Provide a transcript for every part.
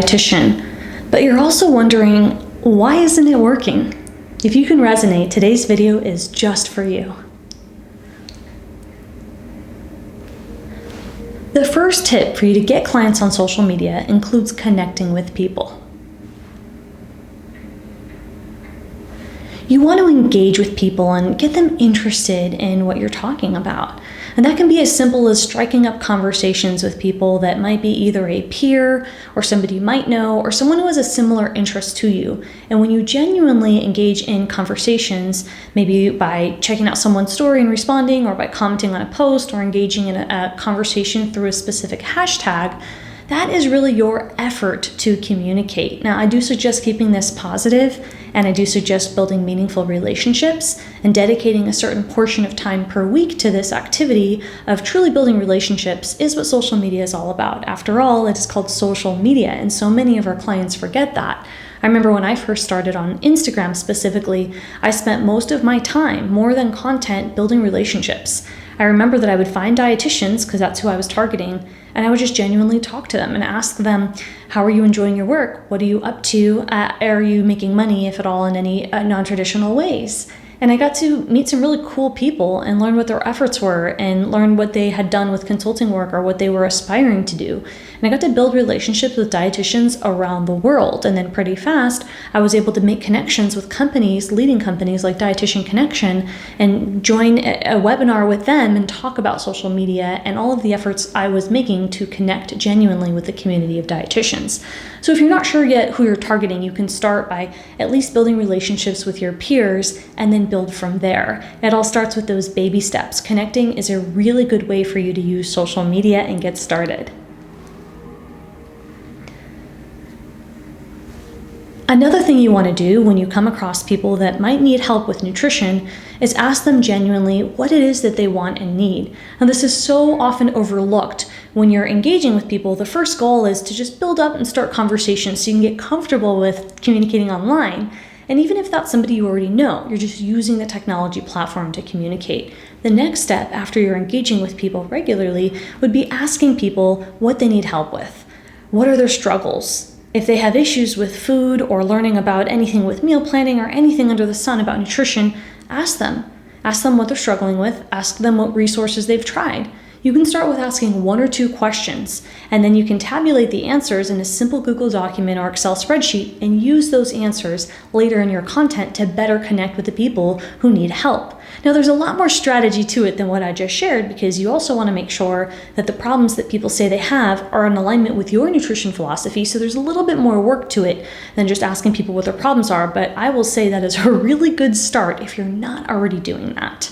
dietitian, but you're also wondering, why isn't it working? If you can resonate, today's video is just for you. The first tip for you to get clients on social media includes connecting with people. You want to engage with people and get them interested in what you're talking about. And that can be as simple as striking up conversations with people that might be either a peer or somebody you might know or someone who has a similar interest to you. And when you genuinely engage in conversations, maybe by checking out someone's story and responding, or by commenting on a post, or engaging in a conversation through a specific hashtag, that is really your effort to communicate. Now, I do suggest keeping this positive, and I do suggest building meaningful relationships and dedicating a certain portion of time per week to this activity of truly building relationships is what social media is all about. After all, it is called social media, and so many of our clients forget that. I remember when I first started on Instagram specifically, I spent most of my time, more than content, building relationships. I remember that I would find dietitians, because that's who I was targeting, and I would just genuinely talk to them and ask them, how are you enjoying your work? What are you up to? Are you making money, if at all, in any non-traditional ways? And I got to meet some really cool people and learn what their efforts were and learn what they had done with consulting work or what they were aspiring to do. And I got to build relationships with dietitians around the world. And then pretty fast, I was able to make connections with companies, leading companies like Dietitian Connection, and join a webinar with them and talk about social media and all of the efforts I was making to connect genuinely with the community of dietitians. So if you're not sure yet who you're targeting, you can start by at least building relationships with your peers and then build from there. It all starts with those baby steps. Connecting is a really good way for you to use social media and get started. Another thing you want to do when you come across people that might need help with nutrition is ask them genuinely what it is that they want and need. Now, this is so often overlooked. When you're engaging with people, the first goal is to just build up and start conversations so you can get comfortable with communicating online. And even if that's somebody you already know, you're just using the technology platform to communicate. The next step after you're engaging with people regularly would be asking people what they need help with. What are their struggles? If they have issues with food or learning about anything with meal planning or anything under the sun about nutrition, ask them. Ask them what they're struggling with. Ask them what resources they've tried. You can start with asking 1 or 2 questions, and then you can tabulate the answers in a simple Google document or Excel spreadsheet and use those answers later in your content to better connect with the people who need help. Now, there's a lot more strategy to it than what I just shared, because you also want to make sure that the problems that people say they have are in alignment with your nutrition philosophy, so there's a little bit more work to it than just asking people what their problems are, but I will say that is a really good start if you're not already doing that.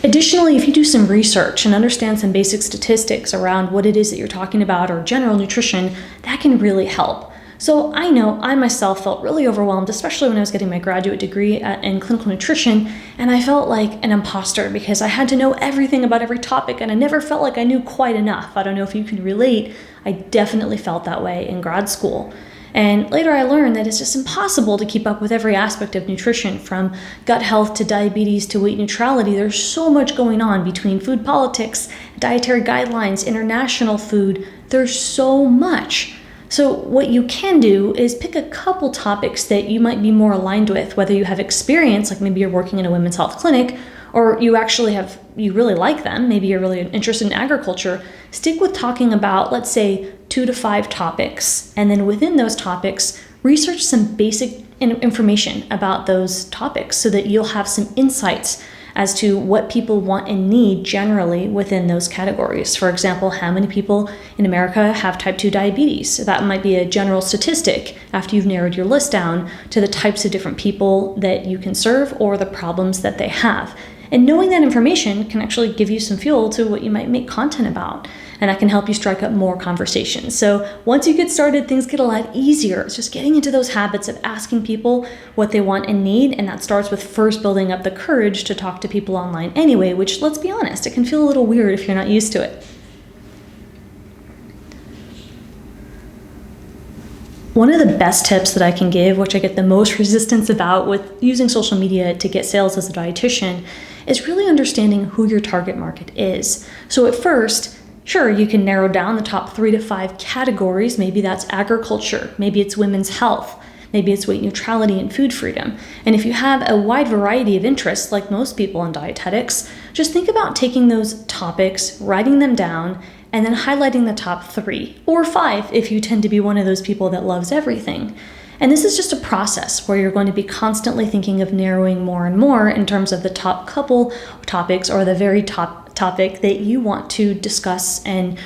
Additionally, if you do some research and understand some basic statistics around what it is that you're talking about or general nutrition, that can really help. So I know I myself felt really overwhelmed, especially when I was getting my graduate degree in clinical nutrition, and I felt like an imposter because I had to know everything about every topic and I never felt like I knew quite enough. I don't know if you can relate. I definitely felt that way in grad school. And later I learned that it's just impossible to keep up with every aspect of nutrition, from gut health to diabetes to weight neutrality. There's so much going on between food politics, dietary guidelines, international food. There's so much. So what you can do is pick a couple topics that you might be more aligned with, whether you have experience, like maybe you're working in a women's health clinic, or you really like them, maybe you're really interested in agriculture. Stick with talking about, let's say, 2 to 5 topics, and then within those topics, research some basic information about those topics so that you'll have some insights as to what people want and need generally within those categories. For example, how many people in America have type 2 diabetes? So that might be a general statistic after you've narrowed your list down to the types of different people that you can serve or the problems that they have. And knowing that information can actually give you some fuel to what you might make content about. And that can help you strike up more conversations. So once you get started, things get a lot easier. It's just getting into those habits of asking people what they want and need. And that starts with first building up the courage to talk to people online anyway, which, let's be honest, it can feel a little weird if you're not used to it. One of the best tips that I can give, which I get the most resistance about with using social media to get sales as a dietitian, is really understanding who your target market is. So at first, Sure, you can narrow down the top 3 to 5 categories. Maybe that's agriculture, maybe it's women's health, maybe it's weight neutrality and food freedom. And if you have a wide variety of interests, like most people in dietetics, just think about taking those topics, writing them down, and then highlighting the top 3 or 5 if you tend to be one of those people that loves everything. And this is just a process where you're going to be constantly thinking of narrowing more and more in terms of the top couple topics or the very top topic that you want to discuss and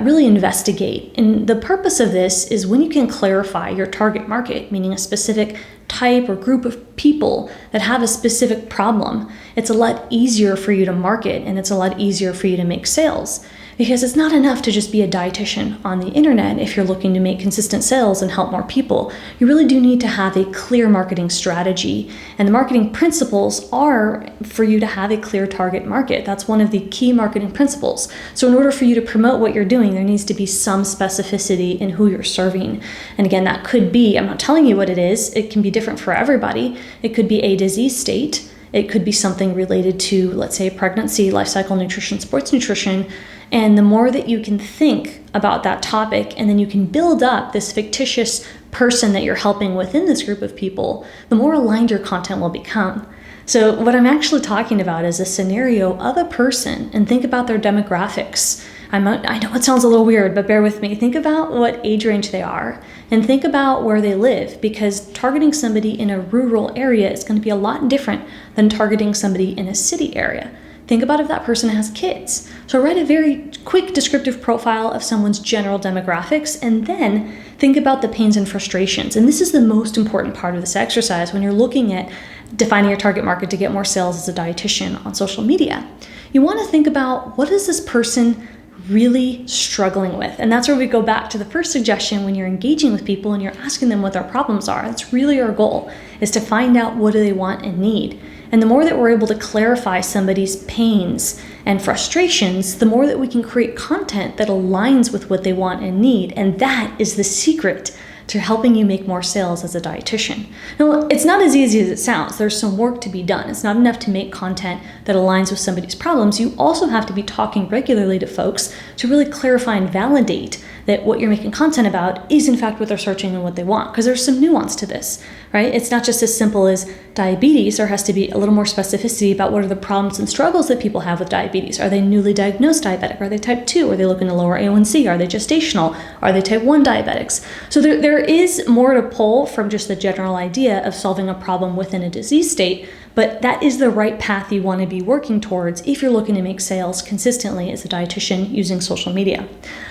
really investigate. And the purpose of this is when you can clarify your target market, meaning a specific type or group of people that have a specific problem, it's a lot easier for you to market and it's a lot easier for you to make sales. Because it's not enough to just be a dietitian on the internet if you're looking to make consistent sales and help more people. You really do need to have a clear marketing strategy. And the marketing principles are for you to have a clear target market. That's one of the key marketing principles. So in order for you to promote what you're doing, there needs to be some specificity in who you're serving. And again, that could be, I'm not telling you what it is, it can be different for everybody. It could be a disease state. It could be something related to, let's say, pregnancy, life cycle nutrition, sports nutrition. And the more that you can think about that topic and then you can build up this fictitious person that you're helping within this group of people, the more aligned your content will become. So what I'm actually talking about is a scenario of a person, and think about their demographics. I know it sounds a little weird, but bear with me. Think about what age range they are and think about where they live, because targeting somebody in a rural area is going to be a lot different than targeting somebody in a city area. Think about if that person has kids. So write a very quick descriptive profile of someone's general demographics and then think about the pains and frustrations. And this is the most important part of this exercise when you're looking at defining your target market to get more sales as a dietitian on social media. You want to think about, what is this person really struggling with? And that's where we go back to the first suggestion. When you're engaging with people and you're asking them what their problems are, that's really our goal, is to find out what do they want and need. And the more that we're able to clarify somebody's pains and frustrations, the more that we can create content that aligns with what they want and need. And that is the secret to helping you make more sales as a dietitian. Now, it's not as easy as it sounds. There's some work to be done. It's not enough to make content that aligns with somebody's problems. You also have to be talking regularly to folks to really clarify and validate that what you're making content about is in fact what they're searching and what they want, because there's some nuance to this, right? It's not just as simple as diabetes. There has to be a little more specificity about what are the problems and struggles that people have with diabetes. Are they newly diagnosed diabetic? Are they type 2? Are they looking to lower A1C? Are they gestational? Are they type 1 diabetics? So there is more to pull from just the general idea of solving a problem within a disease state, but that is the right path you want to be working towards if you're looking to make sales consistently as a dietitian using social media.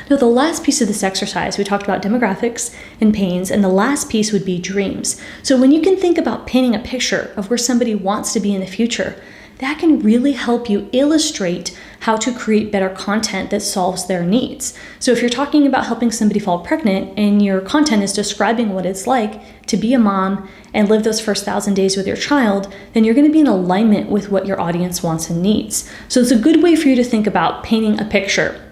Now, the last piece of this exercise, we talked about demographics and pains, and the last piece would be dreams. So when you can think about painting a picture of where somebody wants to be in the future, that can really help you illustrate how to create better content that solves their needs. So if you're talking about helping somebody fall pregnant and your content is describing what it's like to be a mom and live those first 1,000 days with your child, then you're going to be in alignment with what your audience wants and needs. So it's a good way for you to think about painting a picture.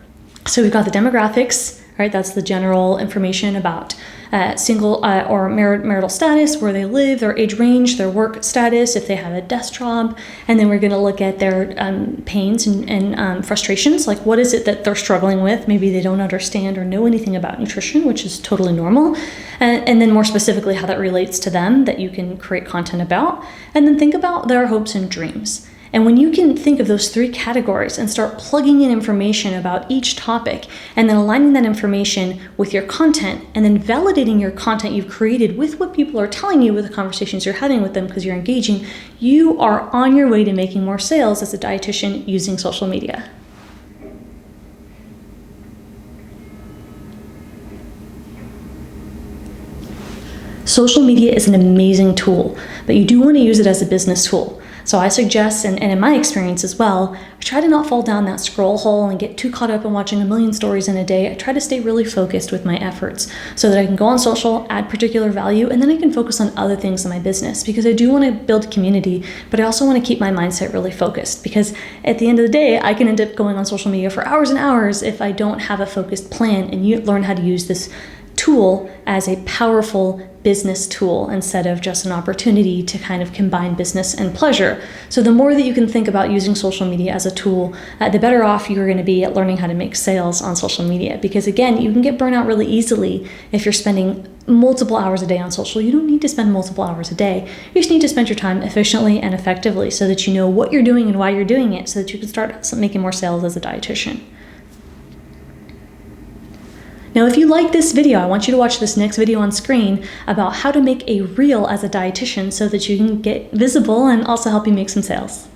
So we've got the demographics, right? That's the general information about single or marital status, where they live, their age range, their work status, if they have a desk job. And then we're going to look at their pains and frustrations, like what is it that they're struggling with? Maybe they don't understand or know anything about nutrition, which is totally normal. And then more specifically, how that relates to them that you can create content about. And then think about their hopes and dreams. And when you can think of those 3 categories and start plugging in information about each topic and then aligning that information with your content and then validating your content you've created with what people are telling you with the conversations you're having with them because you're engaging, you are on your way to making more sales as a dietitian using social media. Social media is an amazing tool, but you do want to use it as a business tool. So I suggest, and in my experience as well, I try to not fall down that scroll hole and get too caught up in watching a million stories in a day. I try to stay really focused with my efforts so that I can go on social, add particular value, and then I can focus on other things in my business, because I do want to build community, but I also want to keep my mindset really focused, because at the end of the day, I can end up going on social media for hours and hours if I don't have a focused plan and you learn how to use this tool as a powerful business tool instead of just an opportunity to kind of combine business and pleasure. So the more that you can think about using social media as a tool, the better off you're going to be at learning how to make sales on social media. Because again, you can get burnt out really easily if you're spending multiple hours a day on social. You don't need to spend multiple hours a day. You just need to spend your time efficiently and effectively so that you know what you're doing and why you're doing it, so that you can start making more sales as a dietitian. Now, if you like this video, I want you to watch this next video on screen about how to make a reel as a dietitian so that you can get visible and also help you make some sales.